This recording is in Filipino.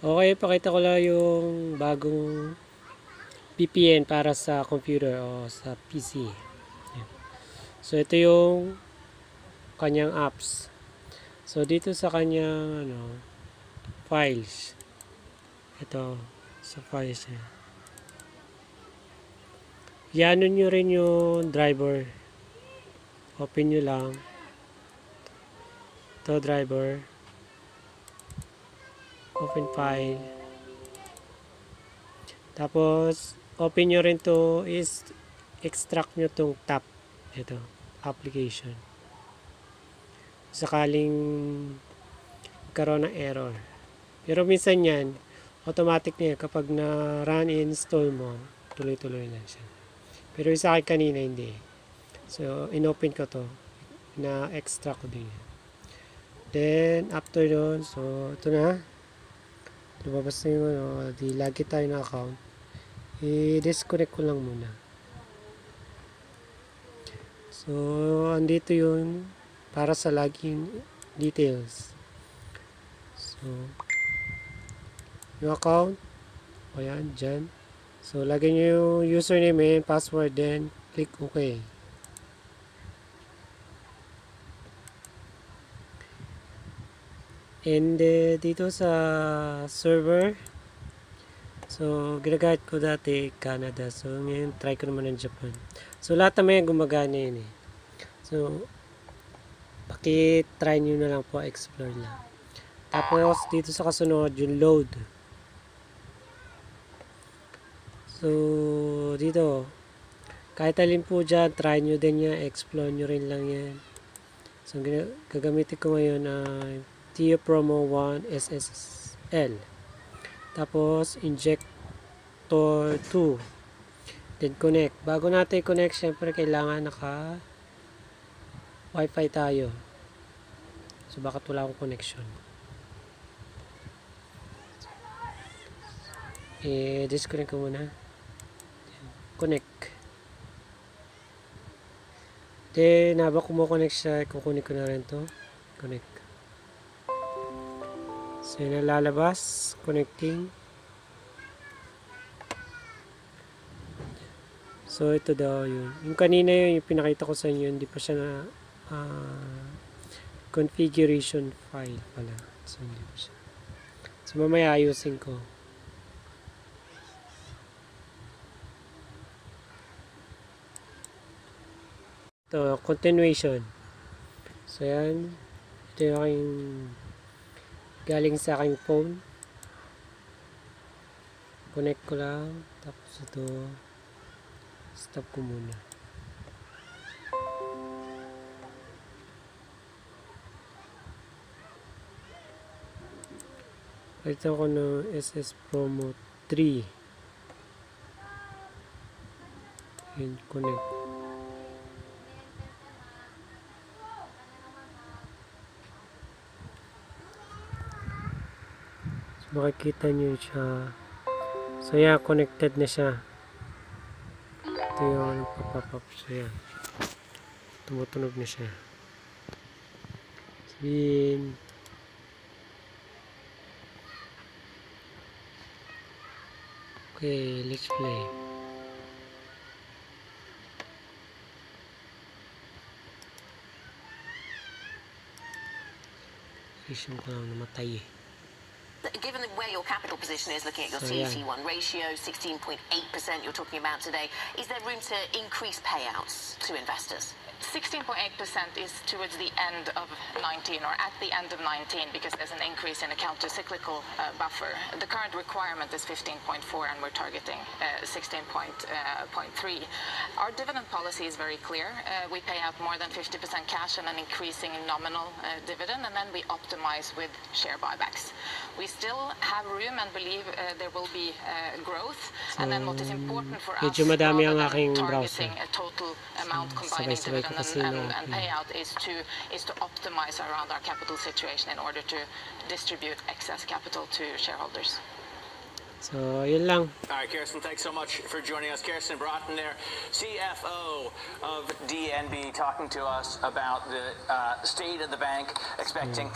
Okay, pakita ko lang yung bagong VPN para sa computer o sa PC. So ito yung kanyang apps. So dito sa kanyang files. Ito sa files niya. Iano nyo rin yung driver. Open nyo lang. Ito driver. Open file. Tapos open nyo rin to is extract nyo tong tab. Ito, application. Sakaling karoon ng error. Pero minsan yan, automatic na yan. Kapag na-run install mo, tuloy-tuloy na siya. Pero sa akin kanina hindi. So, inopen ko to. Na-extract ko din yan. Then, after doon, so, ito na. Lumabas na yung di lagi tayo na account. I-disconnect ko lang muna. So, andito yung para sa login details. So, yung account, o yan, dyan. So, lagyan nyo yung username and password, then click OK. And dito sa server, so, ginagamit ko dati Canada. So, ngayon, try ko naman ng Japan. So, lahat naman yung gumagana yun eh. So, paki-try nyo na lang po, explore lang. Tapos, dito sa kasunod, yung load. So, dito, kahit alin po dyan, try nyo din yan, explore nyo rin lang yan. So, gagamitin ko ngayon TIO Promo 1 SSL. Tapos, injector 2. Then, connect. Bago natin connect, syempre, kailangan naka Wi-Fi tayo. So, bakit wala akong connection? Disconnect ko muna. Connect. Then, habang kumo-connect siya, kukunin ko na rin to. Connect. So, yun na lalabas. Connecting. So, ito daw yun. Yung kanina yun, yung pinakita ko sa inyo, hindi pa siya na configuration file pala. So, hindi pa siya. So, mamaya ayusin ko. Ito, continuation. So, yan. Ito yung aking galing sa aking phone. Connect ko lang. Tapos ito, stop ko muna. Palitan ko ng SS Promo 3. And connect. Makikita nyo siya. So yan, connected na siya. Ito yung pop up. So yan, tumutunog na siya. Sabihin, okay, let's play. Isip ko lang namatay eh. Given where your capital position is, looking at your CET1 ratio, 16.8% you're talking about today, is there room to increase payouts to investors? 16.8% is towards the end of 19 or at the end of 19 because there's an increase in a counter-cyclical buffer. The current requirement is 15.4 and we're targeting 16.3. Our dividend policy is very clear. We pay out more than 50% cash and an increasing nominal dividend, and then we optimize with share buybacks. We still have room and believe there will be growth, and then what is important for us, rather than targeting a total amount combining dividend and payout, is to optimize around our capital situation in order to distribute excess capital to shareholders. So, yun lang. All right, Kirsten, thanks so much for joining us. Kirsten Broughton there, CFO of DNB, talking to us about the state of the bank, expecting